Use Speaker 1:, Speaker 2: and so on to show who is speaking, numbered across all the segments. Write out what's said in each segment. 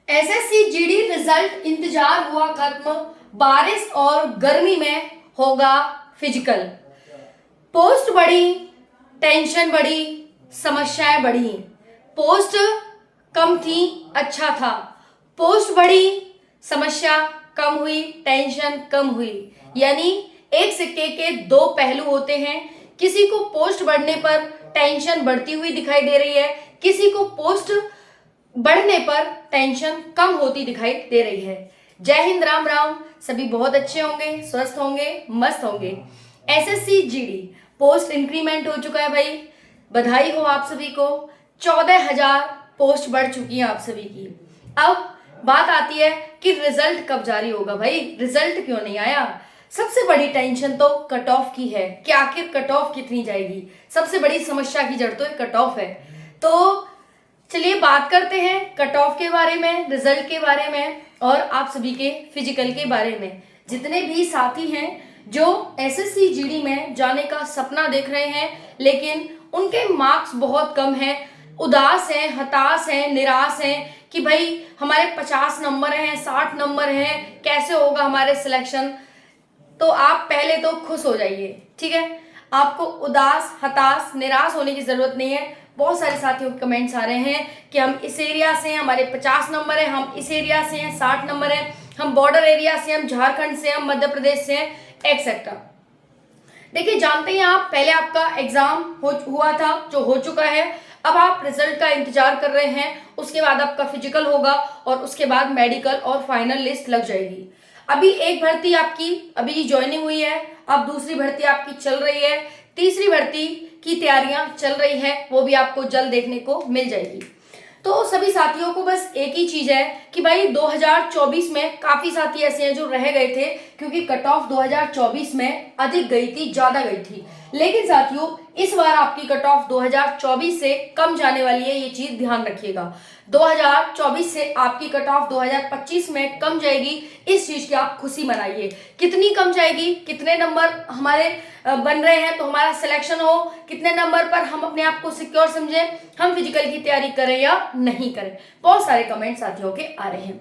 Speaker 1: SSC GD result इंतजार हुआ खत्म, बारिश और गर्मी में होगा फिजिकल। पोस्ट बढ़ी, टेंशन बढ़ी, समस्याएं बढ़ी। पोस्ट कम थी, अच्छा था। पोस्ट बढ़ी, समस्या कम हुई, टेंशन कम हुई। यानी एक सिक्के के दो पहलू होते हैं। किसी को पोस्ट बढ़ने पर टेंशन बढ़ती हुई दिखाई दे रही है, किसी को पोस्ट बढ़ने पर टेंशन कम होती दिखाई दे रही है। जय हिंद, राम राम। सभी बहुत अच्छे होंगे, स्वस्थ होंगे, मस्त होंगे। एसएससी जीडी पोस्ट इंक्रीमेंट हो चुका है भाई, बधाई हो आप सभी को। 14,000 पोस्ट बढ़ चुकी है आप सभी की। अब बात आती है कि रिजल्ट कब जारी होगा भाई, रिजल्ट क्यों नहीं आया। सबसे बड़ी टेंशन तो कट ऑफ की है कि आखिर कट ऑफ कितनी जाएगी। सबसे बड़ी समस्या की जड़ तो कट ऑफ है। तो चलिए बात करते हैं कट ऑफ के बारे में, रिजल्ट के बारे में और आप सभी के फिजिकल के बारे में। जितने भी साथी हैं जो एसएससी जीडी में जाने का सपना देख रहे हैं लेकिन उनके मार्क्स बहुत कम हैं, उदास हैं, हताश हैं, निराश हैं कि भाई हमारे 50 नंबर हैं, 60 नंबर हैं, कैसे होगा हमारे सिलेक्शन। तो आप पहले तो खुश हो जाइए, ठीक है। आपको उदास, हताश, निराश होने की जरूरत नहीं है। बहुत सारे साथियों के कमेंट्स आ रहे हैं कि हम इस एरिया से हैं, हमारे 50 नंबर है, हम इस एरिया से हैं, 60 नंबर है, हम बॉर्डर एरिया से, हम झारखंड से, हम मध्य प्रदेश से हैं, एक्सेट्रा। देखिए, जानते हैं आप, पहले आपका एग्जाम हुआ था जो हो चुका है। अब आप रिजल्ट का इंतजार कर रहे हैं, उसके बाद आपका फिजिकल होगा और उसके बाद मेडिकल और फाइनल लिस्ट लग जाएगी। अभी एक भर्ती आपकी अभी ज्वाइनिंग हुई है, अब दूसरी भर्ती आपकी चल रही है, तीसरी भर्ती की तैयारियां चल रही है, वो भी आपको जल्द देखने को मिल जाएगी। तो सभी साथियों को बस एक ही चीज है कि भाई 2024 में काफी साथी ऐसे हैं जो रह गए थे क्योंकि कट ऑफ 2024 में अधिक गई थी, ज्यादा गई थी। लेकिन साथियों इस बार आपकी कट ऑफ 2024 से कम जाने वाली है, ये चीज ध्यान रखिएगा। 2024 से आपकी कट ऑफ 2025 में कम जाएगी, इस चीज की आप खुशी मनाइए। कितनी कम जाएगी, कितने नंबर हमारे बन रहे हैं तो हमारा सिलेक्शन हो, कितने नंबर पर हम अपने आप को सिक्योर समझें, हम फिजिकल की तैयारी करें या नहीं करें। बहुत सारे कमेंट साथियों के आ रहे हैं।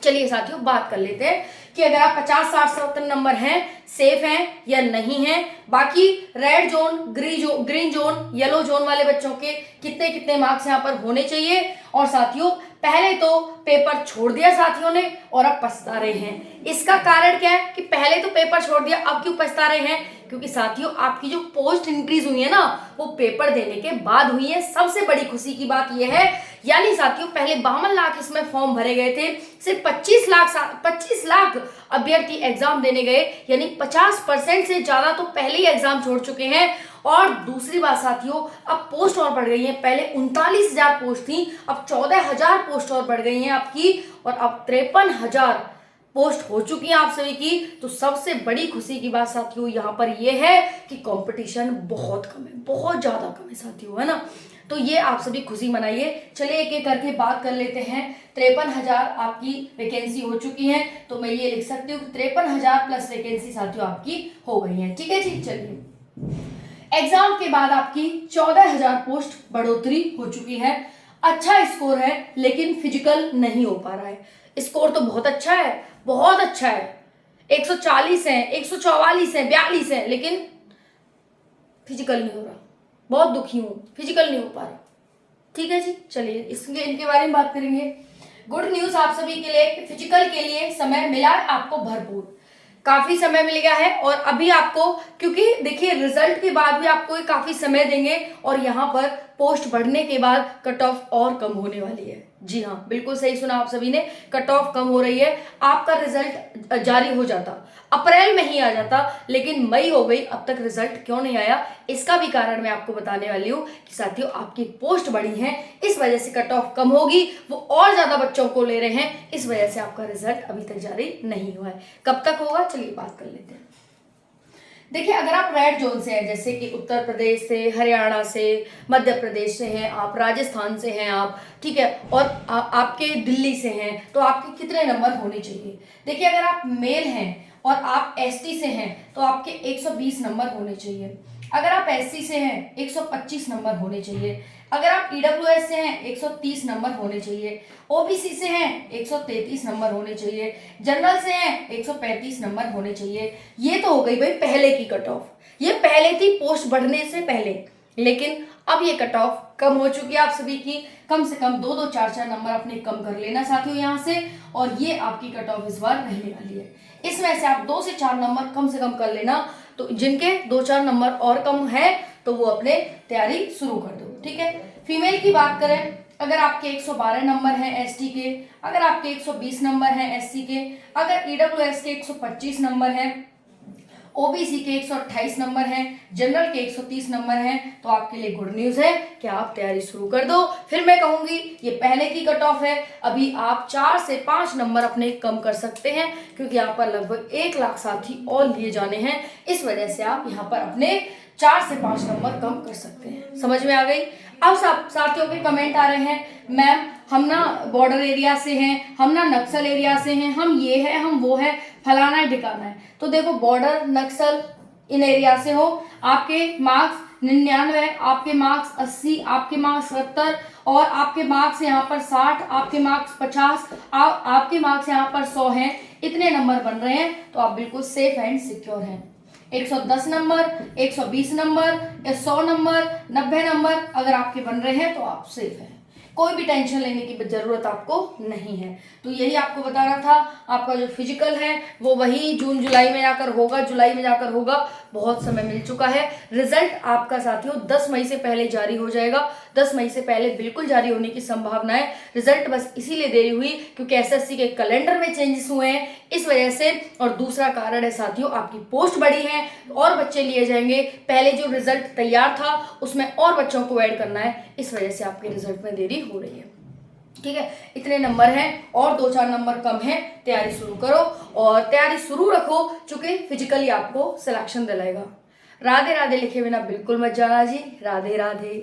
Speaker 1: चलिए साथियों बात कर लेते हैं कि अगर आप 50, 60, 70 नंबर हैं, सेफ हैं या नहीं हैं। बाकी red zone, green zone, yellow zone वाले बच्चों के कितने कितने मार्क्स यहाँ पर होने चाहिए। और साथियों पहले तो पेपर छोड़ दिया साथियों ने और अब पछता रहे हैं। इसका कारण क्या है कि पहले तो पेपर छोड़ दिया, अब क्यों पछता रहे हैं? क्योंकि साथियों आपकी जो पोस्ट इंक्रीज हुई है ना, वो पेपर देने के बाद हुई है। सबसे बड़ी खुशी की बात यह है, यानी साथियों पहले 52 लाख इसमें फॉर्म भरे गए थे, सिर्फ 25 लाख अभ्यर्थी एग्जाम देने गए, यानी 50% से ज्यादा तो पहले ही एग्जाम छोड़ चुके हैं। और दूसरी बात साथियों, अब पोस्ट और बढ़ गई है। पहले 39,000 पोस्ट थी, अब 14,000 पोस्ट और बढ़ गई हैं आपकी, और अब 53,000 पोस्ट हो चुकी है आप सभी की। तो सबसे बड़ी खुशी की बात साथियों यहाँ पर यह है कि कंपटीशन बहुत कम है, बहुत ज्यादा कम है साथियों, है ना। तो ये आप सभी खुशी मनाइए। चलिए एक एक करके बात कर लेते हैं। 53,000 आपकी वैकेंसी हो चुकी है, तो मैं ये लिख सकती हूँ कि 53,000 प्लस वैकेंसी साथियों आपकी हो गई है, ठीक है जी। चलिए एग्जाम के बाद आपकी 14,000 पोस्ट बढ़ोतरी हो चुकी है। अच्छा स्कोर है लेकिन फिजिकल नहीं हो पा रहा है। स्कोर तो बहुत अच्छा है, बहुत अच्छा है, 140 है, 144 है, 42 है, लेकिन फिजिकल नहीं हो रहा। बहुत दुखी हूं, फिजिकल नहीं हो पा रहा, ठीक है जी। चलिए इसके इनके बारे में बात करेंगे। गुड न्यूज आप सभी के लिए कि फिजिकल के लिए समय मिला आपको भरपूर, काफी समय मिल गया है। और अभी आपको, क्योंकि देखिए रिजल्ट के बाद भी आपको काफी समय देंगे और यहाँ पर पोस्ट बढ़ने के बाद कट ऑफ और कम होने वाली है। जी हाँ, बिल्कुल सही सुना आप सभी ने, कट ऑफ कम हो रही है। आपका रिजल्ट जारी हो जाता अप्रैल में ही आ जाता, लेकिन मई हो गई, अब तक रिजल्ट क्यों नहीं आया? इसका भी कारण मैं आपको बताने वाली हूँ कि साथियों आपकी पोस्ट बढ़ी है, इस वजह से कट ऑफ कम होगी। वो और ज्यादा बच्चों को ले रहे हैं, इस वजह से आपका रिजल्ट अभी तक जारी नहीं हुआ है। कब तक होगा चलिए बात कर लेते हैं। देखिए अगर आप रेड जोन से हैं, जैसे कि उत्तर प्रदेश से, हरियाणा से, मध्य प्रदेश से हैं आप, राजस्थान से हैं आप, ठीक है, और आपके दिल्ली से हैं, तो आपके कितने नंबर होने चाहिए? देखिए अगर आप मेल हैं और आप एसटी से हैं तो आपके 120 नंबर होने चाहिए। अगर आप एससी से हैं 125 नंबर होने चाहिए। अगर आप ईडब्ल्यूएस से हैं 130 नंबर होने चाहिए, ओबीसी से हैं 133 नंबर होने चाहिए, जनरल से हैं 135 नंबर होने चाहिए। ये तो हो गई भाई पहले की कट ऑफ, ये पहले थी पोस्ट बढ़ने से पहले, लेकिन अब ये कट ऑफ कम हो चुकी है आप सभी की। कम से कम 2-2, 4-4 नंबर अपने कम कर लेना साथियों यहाँ से, और ये आपकी कट ऑफ इस बार रहने वाली है। इसमें से आप 2 से 4 नंबर कम से कम कर लेना, तो जिनके 2-4 नंबर और कम है तो वो अपने तैयारी शुरू कर दो, ठीक है। फीमेल की बात करें, अगर आपके 112 नंबर हैं एसटी के, अगर आपके 120 नंबर हैं एससी के, अगर ईडब्ल्यूएस के 125 नंबर हैं, ओबीसी के 128 नंबर हैं, जनरल के 130 नंबर हैं, तो आपके लिए गुड न्यूज है कि आप तैयारी शुरू कर दो। फिर मैं कहूंगी ये पहले की कट ऑफ है, अभी आप 4 से 5 नंबर अपने कम कर सकते हैं, क्योंकि यहाँ पर लगभग 1 लाख साथी और लिए जाने हैं। इस वजह से आप यहाँ पर अपने 4 से 5 नंबर कम कर सकते हैं। समझ में आ गई? अब साथियों के कमेंट आ रहे हैं, मैम हम ना बॉर्डर एरिया से हैं, हम ना नक्सल एरिया से हैं, हम ये है हम वो है, फलाना है ढिकाना है। तो देखो बॉर्डर, नक्सल, इन एरिया से हो, आपके मार्क्स 99, आपके मार्क्स 80, आपके मार्क्स 70 और आपके मार्क्स यहाँ पर 60, आपके मार्क्स 50, आपके मार्क्स यहाँ पर 100 हैं, इतने नंबर बन रहे हैं, तो आप बिल्कुल सेफ एंड सिक्योर हैं। 110 नंबर, 120 नंबर, 100 नंबर, 90 नंबर अगर आपके बन रहे हैं तो आप सेफ हैं, कोई भी टेंशन लेने की जरूरत आपको नहीं है। तो यही आपको बता रहा था, आपका जो फिजिकल है वो वही जून जुलाई में जाकर होगा, जुलाई में जाकर होगा, बहुत समय मिल चुका है। रिजल्ट आपका साथियों 10 मई से पहले जारी हो जाएगा, 10 मई से पहले बिल्कुल जारी होने की संभावना है। रिजल्ट बस इसीलिए देरी हुई क्योंकि एसएससी के कैलेंडर में चेंजेस हुए हैं, इस वजह से। और दूसरा कारण है साथियों, आपकी पोस्ट बढ़ी है और बच्चे लिए जाएंगे, पहले जो रिजल्ट तैयार था उसमें और बच्चों को ऐड करना है, इस वजह से आपके रिजल्ट में देरी हो रही है, ठीक है। इतने नंबर हैं और 2-4 नंबर कम है, तैयारी शुरू करो और तैयारी शुरू रखो, चूंकि फिजिकली आपको सिलेक्शन दिलाएगा। राधे राधे लिखे बिना बिल्कुल मत जाना जी, राधे राधे।